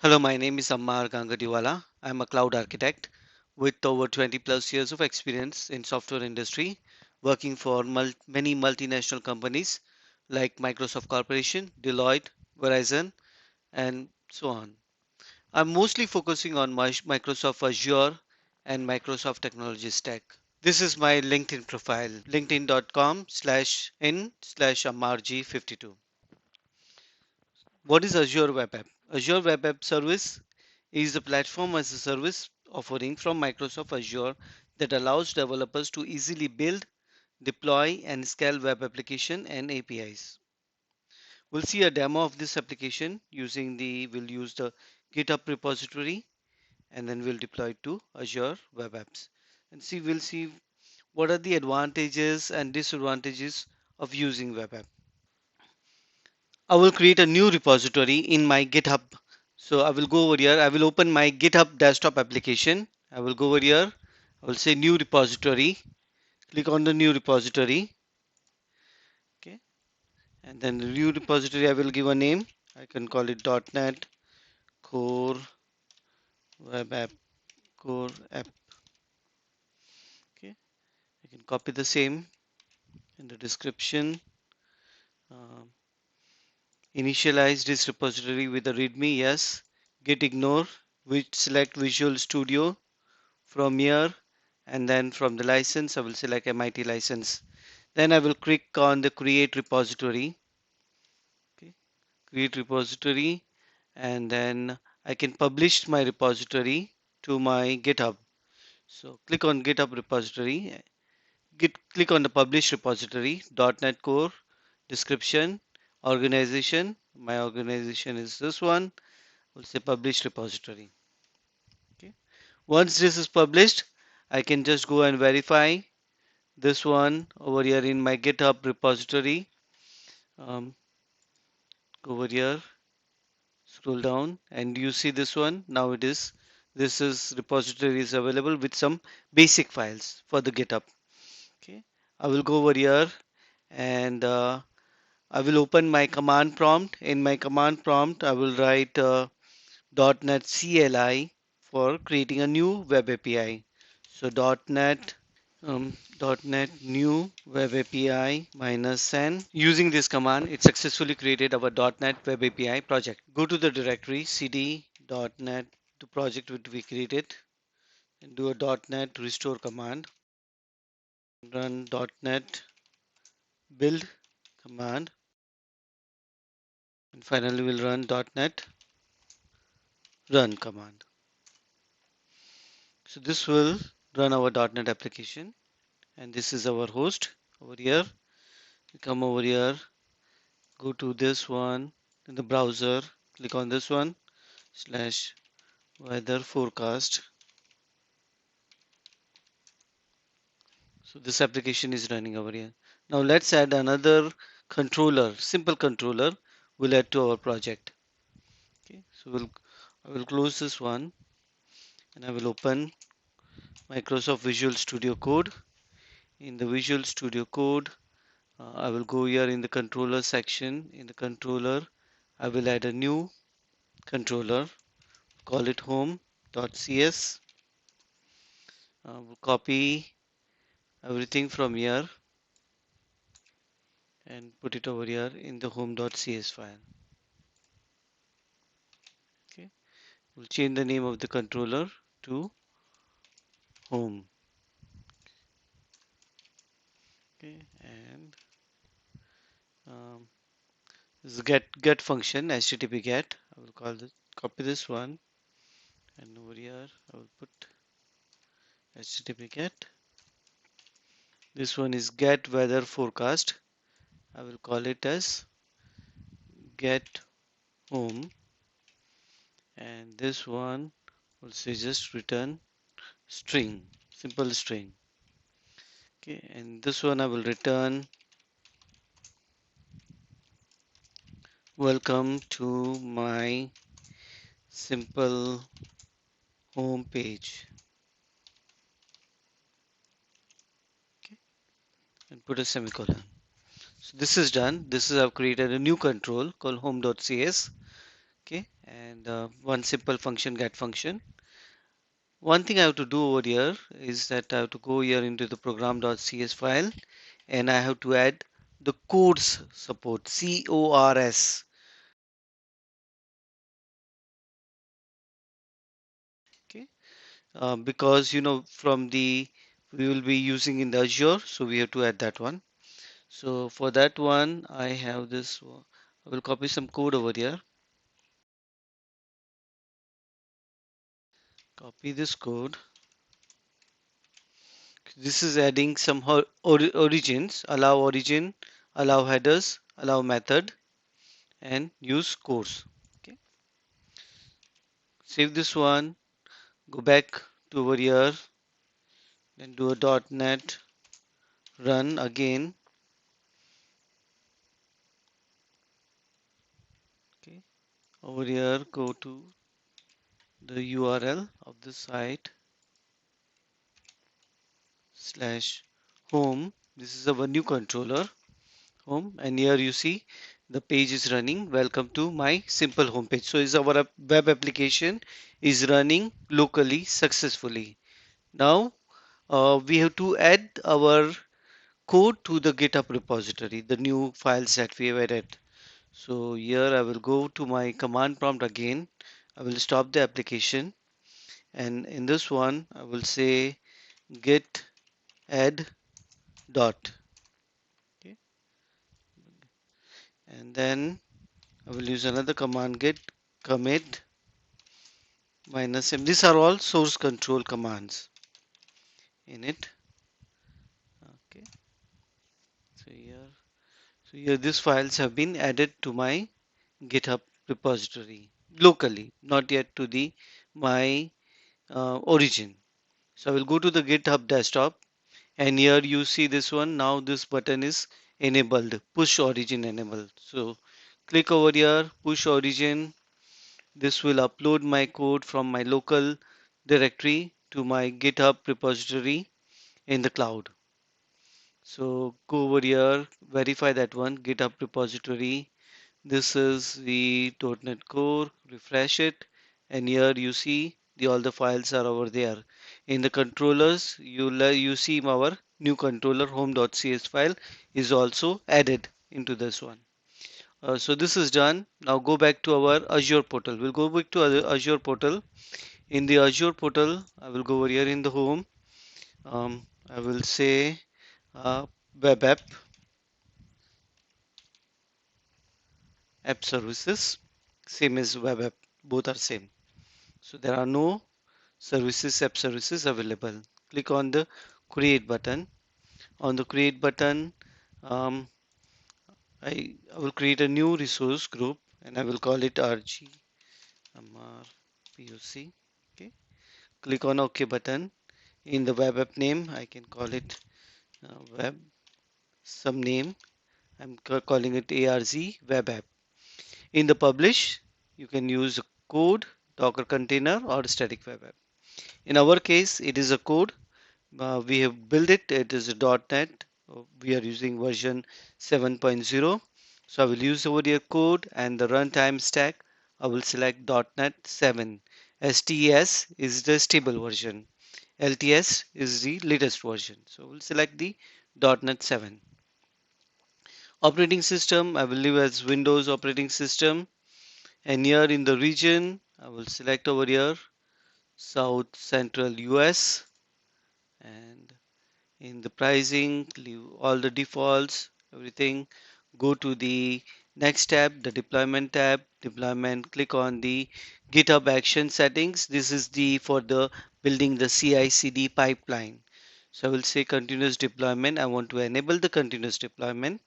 Hello, my name is Ammar Gangadiwala. I'm a cloud architect with over 20 plus years of experience in software industry, working for many multinational companies like Microsoft Corporation, Deloitte, Verizon, and so on. I'm mostly focusing on my Microsoft Azure and Microsoft technology stack. This is my LinkedIn profile, linkedin.com/in/ammarg52. What is Azure WebApp? Azure WebApp Service is a platform as a service offering from Microsoft Azure that allows developers to easily build, deploy, and scale web application and APIs. We'll see a demo of this application we'll use the GitHub repository and then we'll deploy it to Azure Web Apps. And we'll see what are the advantages and disadvantages of using web app. I will create a new repository in my GitHub. So I will go over here. I will open my GitHub desktop application. I will go over here. I will say new repository. Click on the new repository. Okay. And then the new repository, I will give a name. I can call it .NET Core Web App Core App. Okay. I can copy the same in the description. Um, Initialize this repository with a readme. Yes. Git ignore. Which select Visual Studio from here, and then from the license I will select MIT license. Then I will click on the create repository. Okay. Create repository, and then I can publish my repository to my GitHub. So click on GitHub repository. Click on the publish repository. .NET Core description organization. My organization is this one. We'll say publish repository. Okay. Once this is published, I can just go and verify this one over here in my GitHub repository. Um, Over here, scroll down, and you see this one. Now this is repository is available with some basic files for the GitHub. Okay, I will go over here and I will open my command prompt. In my command prompt, I will write .NET CLI for creating a new web API. So .NET .NET new web API -n. Using this command, it successfully created our .NET web API project. Go to the directory cd .NET, the project which we created, and do a .NET restore command. Run .NET build command, and finally we'll run .NET run command. So this will run our .NET application, and this is our host over here. Come over here, go to this one in the browser, click on this one slash weather forecast. So this application is running over here. Now let's add another controller, simple controller we'll add to our project. Okay, so I will close this one and I will open Microsoft Visual Studio Code. In the Visual Studio Code, I will go here in the controller section. In the controller, I will add a new controller, call it home.cs. We'll copy everything from here and put it over here in the home.cs file. Okay, we'll change the name of the controller to home. Okay, and this is get function http get. I will call this, copy this one, and over here I will put http get. This one is get weather forecast. I will call it as get home, and this one will say just return string, simple string. Okay, and this one I will return welcome to my simple home page. Okay, and put a semicolon. So this is done. This is I've created a new control called home.cs. Okay, and one simple function, get function. One thing I have to do over here is that I have to go here into the program.cs file, and I have to add the course support, CORS. Okay, because from the we will be using in the Azure, so we have to add that one. So for that one, I have this. I will copy some code over here. Copy this code. This is adding some origins. Allow origin, allow headers, allow method, and use course. Okay. Save this one. Go back to over here. Then do a .NET run again. Okay. Over here, go to the URL of the site slash home. This is our new controller home, and here you see the page is running. Welcome to my simple home page. So is our web application is running locally successfully. Now we have to add our code to the GitHub repository, the new files that we have added. So here I will go to my command prompt again. I will stop the application, and in this one I will say git add dot. Okay. And then I will use another command, git commit -m. These are all source control commands in it. Okay. So here these files have been added to my GitHub repository locally, not yet to the my origin. So I will go to the GitHub desktop, and here you see this one. Now this button is enabled, push origin enabled. So click over here, push origin. This will upload my code from my local directory to my GitHub repository in the cloud. So go over here, verify that one, GitHub repository. This is the .NET Core, refresh it, and here you see all the files are over there. In the controllers, you see our new controller home.cs file is also added into this one. So this is done. Now go back to our Azure portal. We'll go back to Azure portal. In the Azure portal, I will go over here in the home. I will say web app services, same as web app, both are same. So there are no app services available. Click on the create button. On the create button, um, I will create a new resource group, and I will call it RGMRPOC. Okay. Click on OK button. In the web app name, I can call it web some name. I'm calling it ARZ web app. In the publish, you can use a code, Docker container, or static web app. In our case, it is a code. We have built it. It is a .NET. We are using version 7.0. So I will use over here code and the runtime stack. I will select .NET 7. STS is the stable version. LTS is the latest version. So we'll select the .NET 7. Operating system, I will leave as Windows operating system. And here in the region, I will select over here South Central US, and in the pricing leave all the defaults, everything. Go to the next tab, the deployment tab. Deployment, click on the GitHub action settings. This is the for the building the CI/CD pipeline. So I will say continuous deployment. I want to enable the continuous deployment.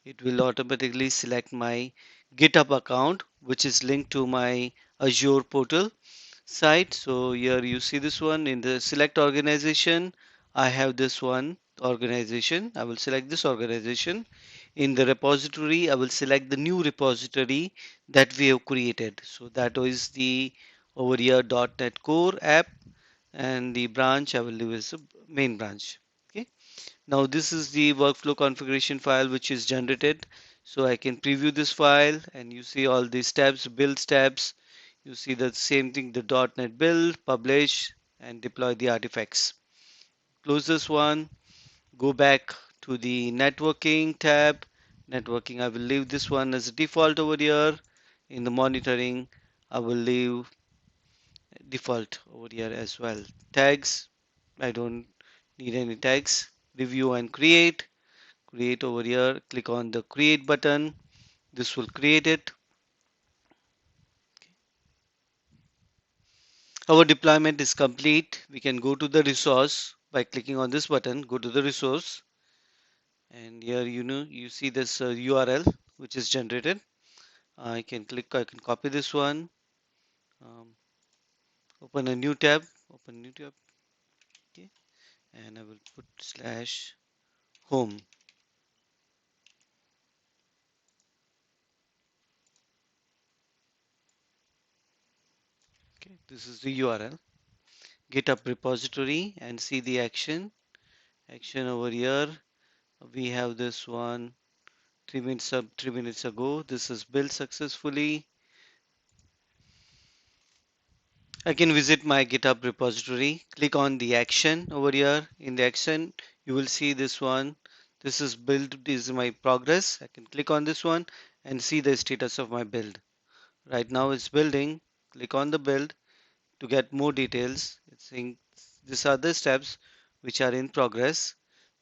It will automatically select my GitHub account, which is linked to my Azure portal site. So here you see this one in the select organization. I have this one organization. I will select this organization. In the repository, I will select the new repository that we have created. So that is the over here .NET Core app, and the branch I will leave as a main branch. Okay. Now this is the workflow configuration file which is generated. So I can preview this file and you see all these tabs, build tabs. You see the same thing, the .NET build, publish and deploy the artifacts. Close this one, go back to the networking tab. Networking, I will leave this one as a default over here. In the monitoring, I will leave default over here as well. Tags, I don't need any tags. Review and create. Create over here. Click on the create button. This will create it. Our deployment is complete. We can go to the resource by clicking on this button. Go to the resource, and here you see this URL which is generated. I can copy this one, um, open a new tab, okay, and I will put slash home. Okay, this is the URL. GitHub repository and see the action over here. We have this one 3 minutes ago. This is built successfully. I can visit my GitHub repository, click on the action over here. In the action, you will see this one. This is build, this is my progress. I can click on this one and see the status of my build. Right now it's building. Click on the build to get more details. It's saying these are the steps which are in progress.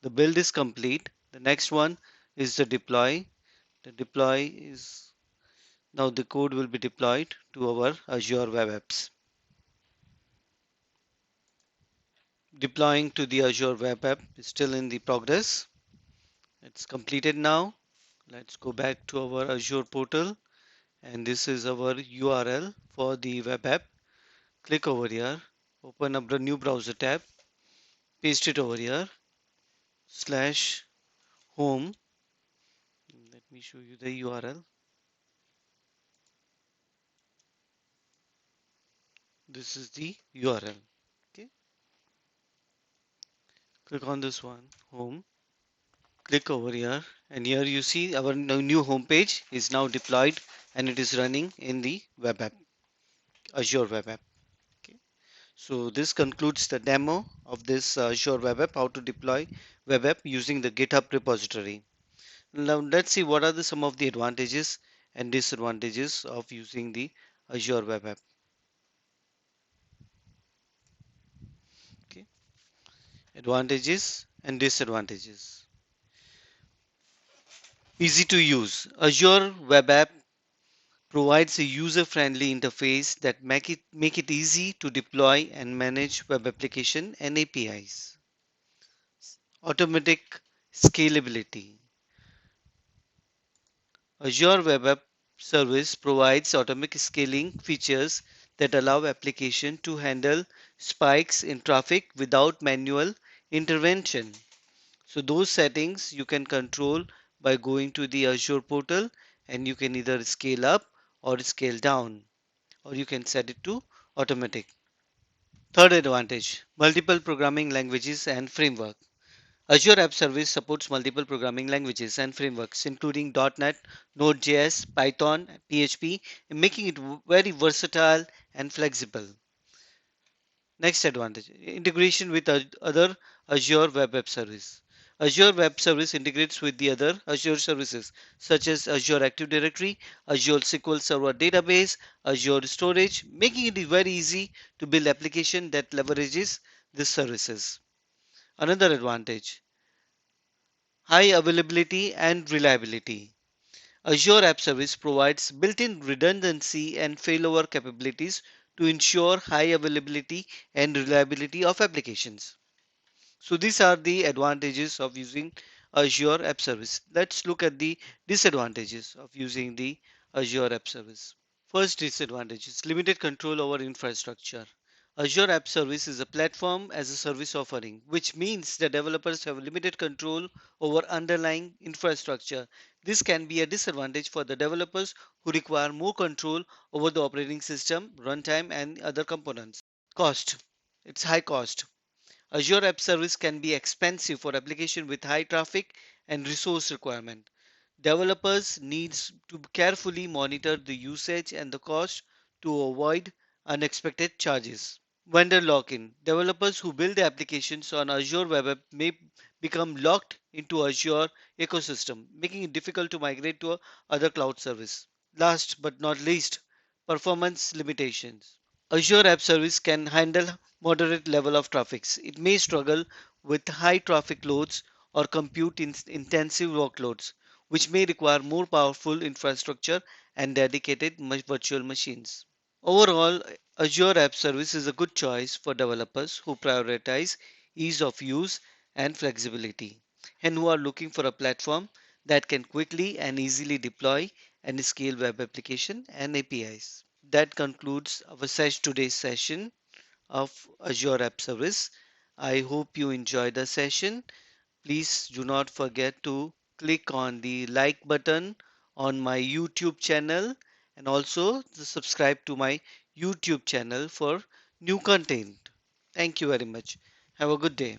The build is complete. The next one is the deploy. The deploy is now the code will be deployed to our Azure Web Apps. Deploying to the Azure Web App is still in the progress. It's completed now. Let's go back to our Azure portal, and this is our URL for the web app. Click over here, open up the new browser tab, paste it over here, slash home. Let me show you the URL. This is the URL. Okay, click on this one, home. Click over here, and here you see our new home page is now deployed and it is running in the web app, Azure Web App. Okay. So this concludes the demo of this Azure Web App, how to deploy Web App using the GitHub repository. Now let's see what are some of the advantages and disadvantages of using the Azure Web App. Okay. Advantages and disadvantages. Easy to use. Azure Web App provides a user-friendly interface that make it easy to deploy and manage web application and APIs. Automatic scalability. Azure Web App Service provides automatic scaling features that allow application to handle spikes in traffic without manual intervention. So those settings you can control by going to the Azure portal, and you can either scale up or scale down, or you can set it to automatic. Third advantage, multiple programming languages and framework. Azure App Service supports multiple programming languages and frameworks, including .NET, Node.js, Python, PHP, making it very versatile and flexible. Next advantage, integration with other Azure Web App Service. Azure Web Service integrates with the other Azure services such as Azure Active Directory, Azure SQL Server Database, Azure Storage, making it very easy to build application that leverages these services. Another advantage, high availability and reliability. Azure App Service provides built-in redundancy and failover capabilities to ensure high availability and reliability of applications. So these are the advantages of using Azure App Service. Let's look at the disadvantages of using the Azure App Service. First disadvantage is limited control over infrastructure. Azure App Service is a platform as a service offering, which means that developers have limited control over underlying infrastructure. This can be a disadvantage for the developers who require more control over the operating system, runtime, and other components. Cost. It's high cost. Azure App Service can be expensive for application with high traffic and resource requirement. Developers needs to carefully monitor the usage and the cost to avoid unexpected charges. Vendor lock-in. Developers who build the applications on Azure WebApp may become locked into Azure ecosystem, making it difficult to migrate to other cloud service. Last but not least, performance limitations. Azure App Service can handle moderate level of traffic. It may struggle with high traffic loads or compute intensive workloads, which may require more powerful infrastructure and dedicated virtual machines. Overall, Azure App Service is a good choice for developers who prioritize ease of use and flexibility, and who are looking for a platform that can quickly and easily deploy and scale web application and APIs. That concludes our today's session of Azure App Service. I hope you enjoyed the session. Please do not forget to click on the like button on my YouTube channel and also to subscribe to my YouTube channel for new content. Thank you very much. Have a good day.